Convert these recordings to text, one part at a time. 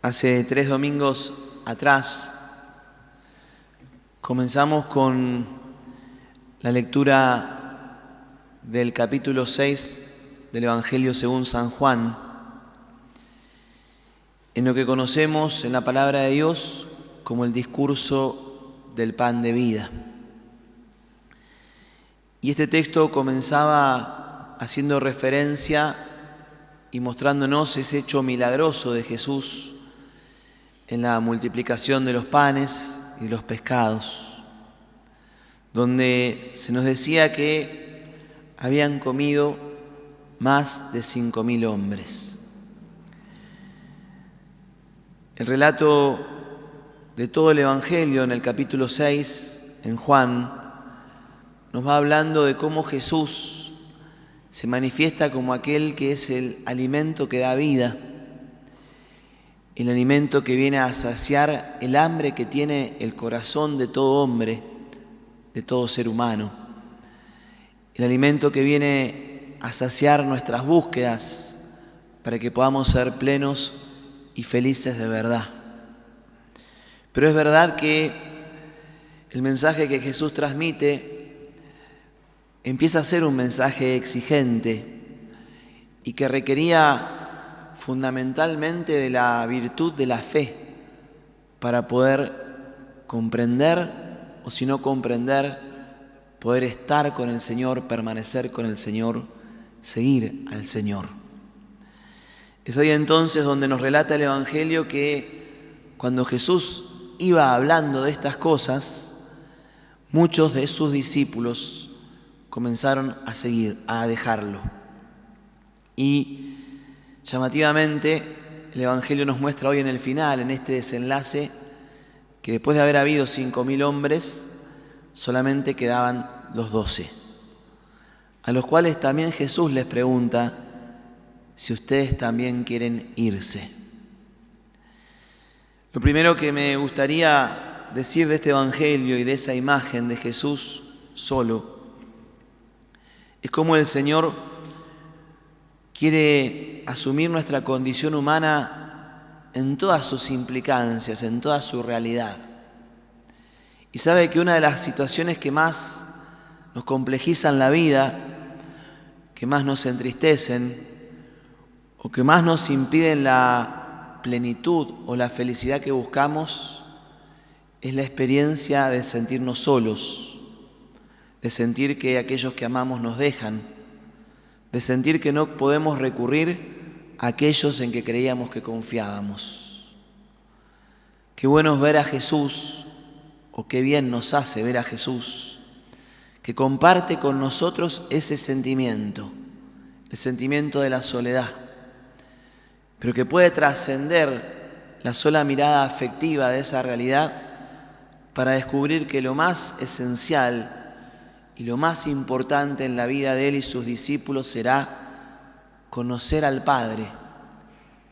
Hace 3 domingos atrás comenzamos con la lectura del capítulo 6 del Evangelio según San Juan, en lo que conocemos en la palabra de Dios como el discurso del pan de vida. Y este texto comenzaba haciendo referencia y mostrándonos ese hecho milagroso de Jesús en la multiplicación de los panes y los pescados, donde se nos decía que habían comido más de 5.000 hombres. El relato de todo el Evangelio en el capítulo 6, en Juan, nos va hablando de cómo Jesús se manifiesta como aquel que es el alimento que da vida, el alimento que viene a saciar el hambre que tiene el corazón de todo hombre, de todo ser humano, el alimento que viene a saciar nuestras búsquedas para que podamos ser plenos y felices de verdad. Pero es verdad que el mensaje que Jesús transmite empieza a ser un mensaje exigente y que requería fundamentalmente de la virtud de la fe para poder comprender, o si no comprender, poder estar con el Señor, permanecer con el Señor, seguir al Señor. Es ahí entonces donde nos relata el Evangelio que cuando Jesús iba hablando de estas cosas, muchos de sus discípulos comenzaron a seguir, a dejarlo. Y llamativamente, el Evangelio nos muestra hoy en el final, en este desenlace, que después de haber habido 5.000 hombres, solamente quedaban los 12, a los cuales también Jesús les pregunta si ustedes también quieren irse. Lo primero que me gustaría decir de este Evangelio y de esa imagen de Jesús solo es cómo el Señor quiere asumir nuestra condición humana en todas sus implicancias, en toda su realidad. Y sabe que una de las situaciones que más nos complejizan la vida, que más nos entristecen o que más nos impiden la plenitud o la felicidad que buscamos, es la experiencia de sentirnos solos, de sentir que aquellos que amamos nos dejan, de sentir que no podemos recurrir a aquellos en que creíamos que confiábamos. Qué bueno es ver a Jesús, o qué bien nos hace ver a Jesús, que comparte con nosotros ese sentimiento, el sentimiento de la soledad, pero que puede trascender la sola mirada afectiva de esa realidad para descubrir que lo más esencial y lo más importante en la vida de Él y sus discípulos será conocer al Padre,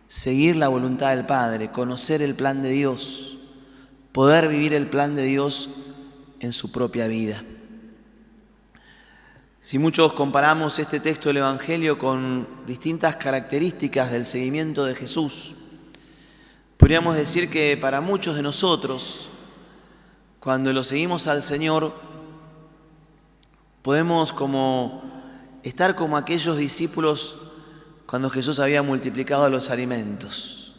seguir la voluntad del Padre, conocer el plan de Dios, poder vivir el plan de Dios en su propia vida. Si muchos comparamos este texto del Evangelio con distintas características del seguimiento de Jesús, podríamos decir que para muchos de nosotros, cuando lo seguimos al Señor, podemos estar como aquellos discípulos cuando Jesús había multiplicado los alimentos.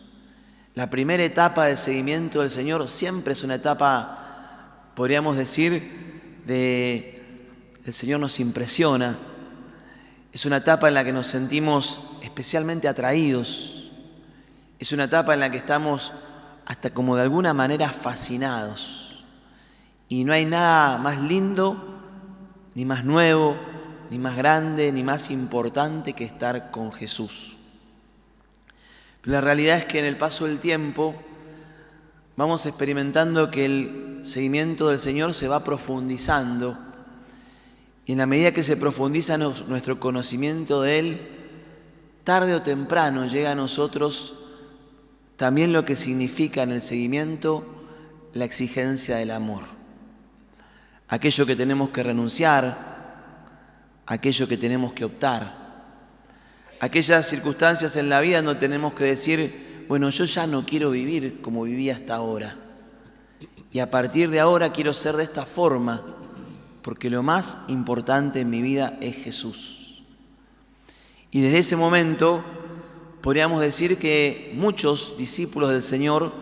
La primera etapa del seguimiento del Señor siempre es una etapa, podríamos decir, el Señor nos impresiona. Es una etapa en la que nos sentimos especialmente atraídos. Es una etapa en la que estamos hasta como de alguna manera fascinados. Y no hay nada más lindo, ni más nuevo, ni más grande, ni más importante que estar con Jesús. Pero la realidad es que en el paso del tiempo vamos experimentando que el seguimiento del Señor se va profundizando, y en la medida que se profundiza nuestro conocimiento de Él, tarde o temprano llega a nosotros también lo que significa en el seguimiento la exigencia del amor. Aquello que tenemos que renunciar, aquello que tenemos que optar, aquellas circunstancias en la vida donde tenemos que decir, bueno, yo ya no quiero vivir como vivía hasta ahora. Y a partir de ahora quiero ser de esta forma, porque lo más importante en mi vida es Jesús. Y desde ese momento podríamos decir que muchos discípulos del Señor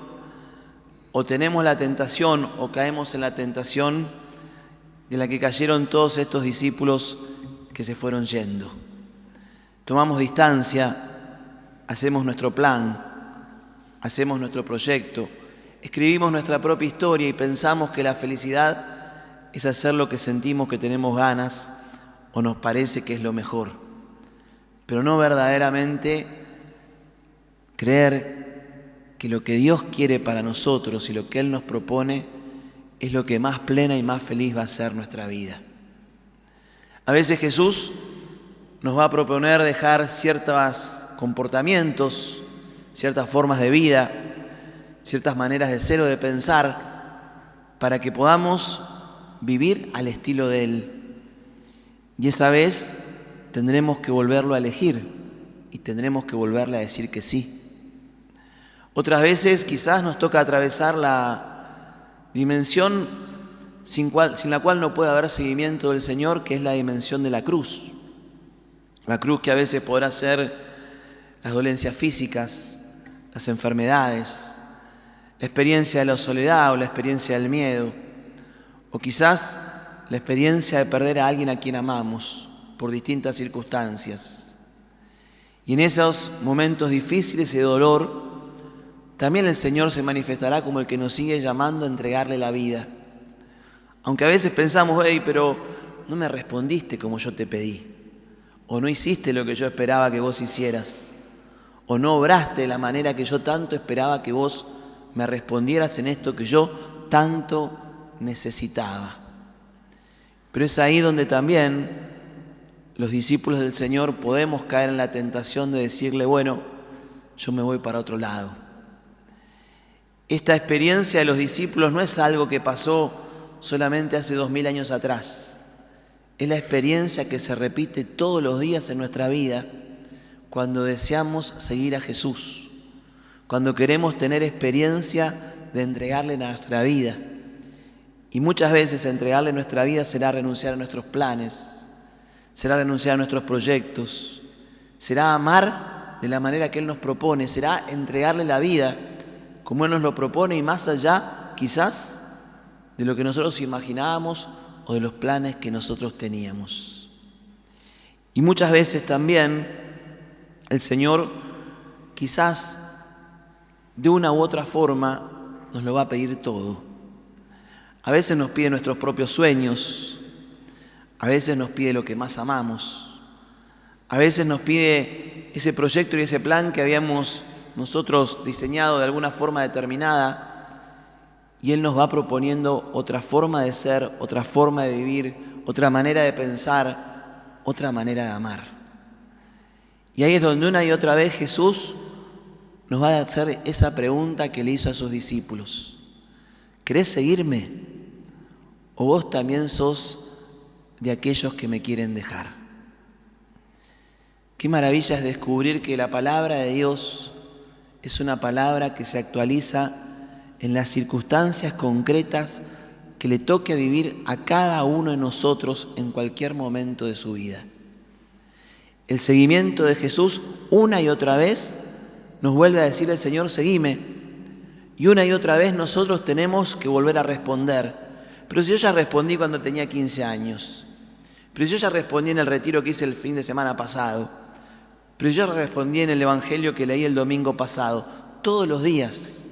o tenemos la tentación o caemos en la tentación de la que cayeron todos estos discípulos que se fueron yendo. Tomamos distancia, hacemos nuestro plan, hacemos nuestro proyecto, escribimos nuestra propia historia y pensamos que la felicidad es hacer lo que sentimos que tenemos ganas o nos parece que es lo mejor, pero no verdaderamente creer que lo que Dios quiere para nosotros y lo que Él nos propone es lo que más plena y más feliz va a ser nuestra vida. A veces Jesús nos va a proponer dejar ciertos comportamientos, ciertas formas de vida, ciertas maneras de ser o de pensar, para que podamos vivir al estilo de Él. Y esa vez tendremos que volverlo a elegir y tendremos que volverle a decir que sí. Otras veces quizás nos toca atravesar la dimensión sin la cual no puede haber seguimiento del Señor, que es la dimensión de la cruz. La cruz que a veces podrá ser las dolencias físicas, las enfermedades, la experiencia de la soledad o la experiencia del miedo, o quizás la experiencia de perder a alguien a quien amamos por distintas circunstancias. Y en esos momentos difíciles y de dolor, también el Señor se manifestará como el que nos sigue llamando a entregarle la vida. Aunque a veces pensamos, pero no me respondiste como yo te pedí, o no hiciste lo que yo esperaba que vos hicieras, o no obraste de la manera que yo tanto esperaba que vos me respondieras en esto que yo tanto necesitaba. Pero es ahí donde también los discípulos del Señor podemos caer en la tentación de decirle, bueno, yo me voy para otro lado. Esta experiencia de los discípulos no es algo que pasó solamente hace 2000 años atrás. Es la experiencia que se repite todos los días en nuestra vida cuando deseamos seguir a Jesús, cuando queremos tener experiencia de entregarle nuestra vida. Y muchas veces entregarle nuestra vida será renunciar a nuestros planes, será renunciar a nuestros proyectos, será amar de la manera que Él nos propone, será entregarle la vida como Él nos lo propone y más allá, quizás, de lo que nosotros imaginábamos o de los planes que nosotros teníamos. Y muchas veces también el Señor, quizás de una u otra forma, nos lo va a pedir todo. A veces nos pide nuestros propios sueños, a veces nos pide lo que más amamos, a veces nos pide ese proyecto y ese plan que habíamos nosotros diseñado de alguna forma determinada, y Él nos va proponiendo otra forma de ser, otra forma de vivir, otra manera de pensar, otra manera de amar. Y ahí es donde una y otra vez Jesús nos va a hacer esa pregunta que le hizo a sus discípulos. ¿Querés seguirme? ¿O vos también sos de aquellos que me quieren dejar? Qué maravilla es descubrir que la palabra de Dios es una palabra que se actualiza en las circunstancias concretas que le toque vivir a cada uno de nosotros en cualquier momento de su vida. El seguimiento de Jesús una y otra vez nos vuelve a decir el Señor, seguime. Y una y otra vez nosotros tenemos que volver a responder. Pero si yo ya respondí cuando tenía 15 años, pero si yo ya respondí en el retiro que hice el fin de semana pasado, pero yo respondí en el Evangelio que leí el domingo pasado, todos los días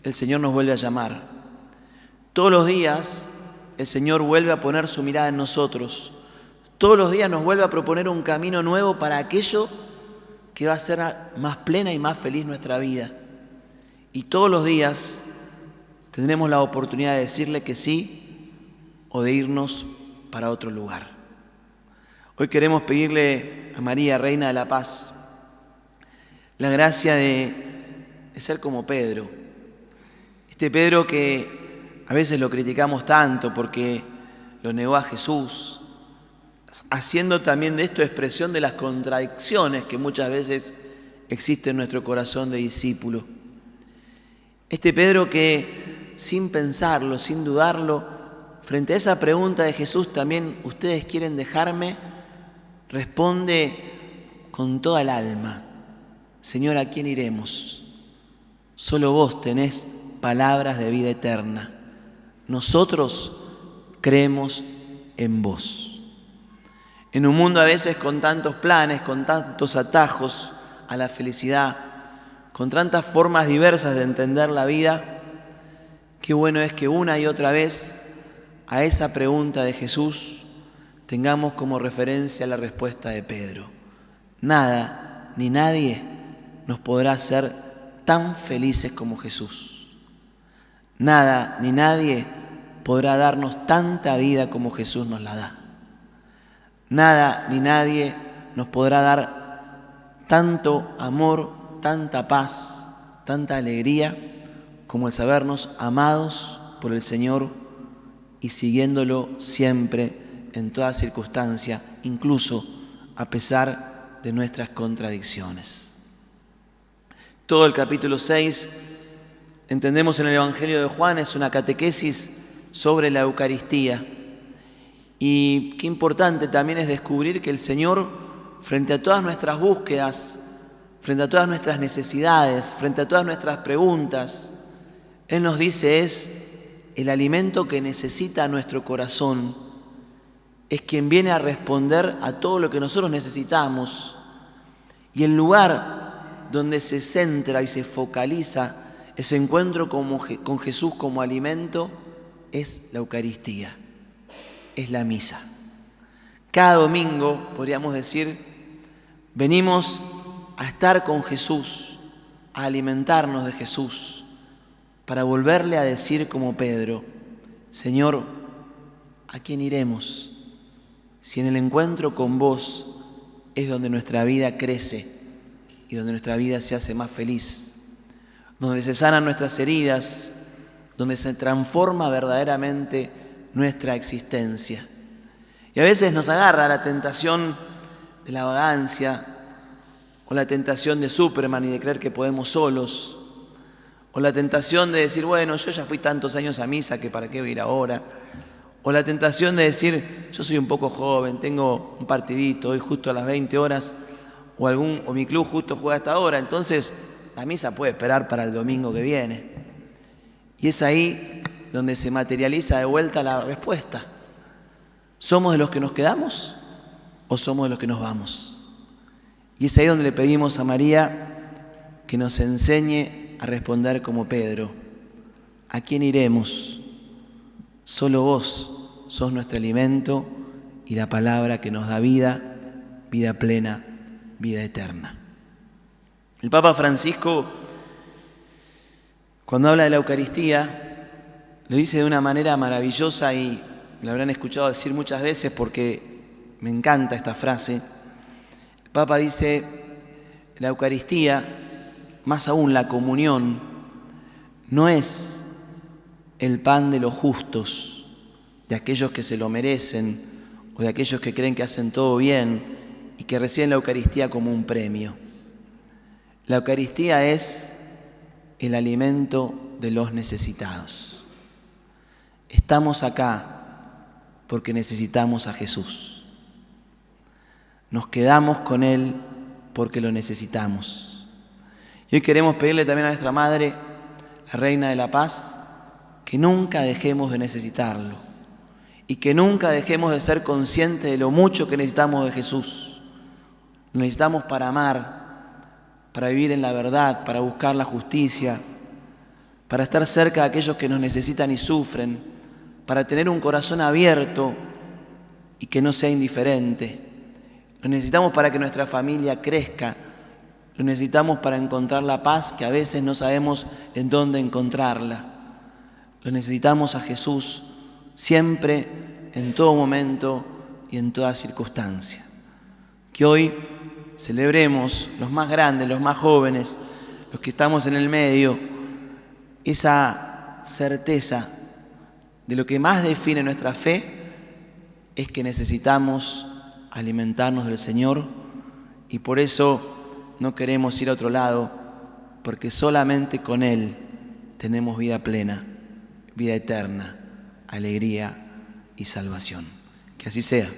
el Señor nos vuelve a llamar. Todos los días el Señor vuelve a poner su mirada en nosotros. Todos los días nos vuelve a proponer un camino nuevo para aquello que va a ser más plena y más feliz nuestra vida. Y todos los días tendremos la oportunidad de decirle que sí o de irnos para otro lugar. Hoy queremos pedirle a María, Reina de la Paz, la gracia de ser como Pedro. Este Pedro que a veces lo criticamos tanto porque lo negó a Jesús, haciendo también de esto expresión de las contradicciones que muchas veces existe en nuestro corazón de discípulo. Este Pedro que, sin pensarlo, sin dudarlo, frente a esa pregunta de Jesús, también ustedes quieren dejarme, responde con toda el alma: Señor, ¿a quién iremos? Solo vos tenés palabras de vida eterna. Nosotros creemos en vos. En un mundo a veces con tantos planes, con tantos atajos a la felicidad, con tantas formas diversas de entender la vida, qué bueno es que una y otra vez a esa pregunta de Jesús tengamos como referencia la respuesta de Pedro. Nada ni nadie nos podrá hacer tan felices como Jesús. Nada ni nadie podrá darnos tanta vida como Jesús nos la da. Nada ni nadie nos podrá dar tanto amor, tanta paz, tanta alegría como el sabernos amados por el Señor y siguiéndolo siempre en toda circunstancia, incluso a pesar de nuestras contradicciones. Todo el capítulo 6, entendemos en el Evangelio de Juan, es una catequesis sobre la Eucaristía. Y qué importante también es descubrir que el Señor, frente a todas nuestras búsquedas, frente a todas nuestras necesidades, frente a todas nuestras preguntas, Él nos dice es el alimento que necesita nuestro corazón, es quien viene a responder a todo lo que nosotros necesitamos. Y el lugar donde se centra y se focaliza ese encuentro con Jesús como alimento es la Eucaristía, es la misa. Cada domingo, podríamos decir, venimos a estar con Jesús, a alimentarnos de Jesús, para volverle a decir como Pedro: Señor, ¿a quién iremos? Si en el encuentro con vos es donde nuestra vida crece y donde nuestra vida se hace más feliz, donde se sanan nuestras heridas, donde se transforma verdaderamente nuestra existencia. Y a veces nos agarra la tentación de la vagancia, o la tentación de Superman y de creer que podemos solos, o la tentación de decir, bueno, yo ya fui tantos años a misa que para qué voy a ir ahora, o la tentación de decir, yo soy un poco joven, tengo un partidito hoy justo a las 20 horas, o mi club justo juega a esta hora, entonces la misa puede esperar para el domingo que viene. Y es ahí donde se materializa de vuelta la respuesta. ¿Somos de los que nos quedamos o somos de los que nos vamos? Y es ahí donde le pedimos a María que nos enseñe a responder como Pedro: ¿a quién iremos? Solo vos sos nuestro alimento y la palabra que nos da vida, vida plena, vida eterna. El Papa Francisco, cuando habla de la Eucaristía, lo dice de una manera maravillosa y lo habrán escuchado decir muchas veces porque me encanta esta frase. El Papa dice: la Eucaristía, más aún la comunión, no es el pan de los justos, de aquellos que se lo merecen o de aquellos que creen que hacen todo bien y que reciben la Eucaristía como un premio. La Eucaristía es el alimento de los necesitados. Estamos acá porque necesitamos a Jesús. Nos quedamos con Él porque lo necesitamos. Y hoy queremos pedirle también a nuestra Madre, la Reina de la Paz, que nunca dejemos de necesitarlo y que nunca dejemos de ser conscientes de lo mucho que necesitamos de Jesús. Lo necesitamos para amar, para vivir en la verdad, para buscar la justicia, para estar cerca de aquellos que nos necesitan y sufren, para tener un corazón abierto y que no sea indiferente. Lo necesitamos para que nuestra familia crezca. Lo necesitamos para encontrar la paz que a veces no sabemos en dónde encontrarla. Lo necesitamos a Jesús siempre, en todo momento y en toda circunstancia. Que hoy celebremos, los más grandes, los más jóvenes, los que estamos en el medio, esa certeza de lo que más define nuestra fe es que necesitamos alimentarnos del Señor y por eso no queremos ir a otro lado, porque solamente con Él tenemos vida plena, vida eterna, alegría y salvación. Que así sea.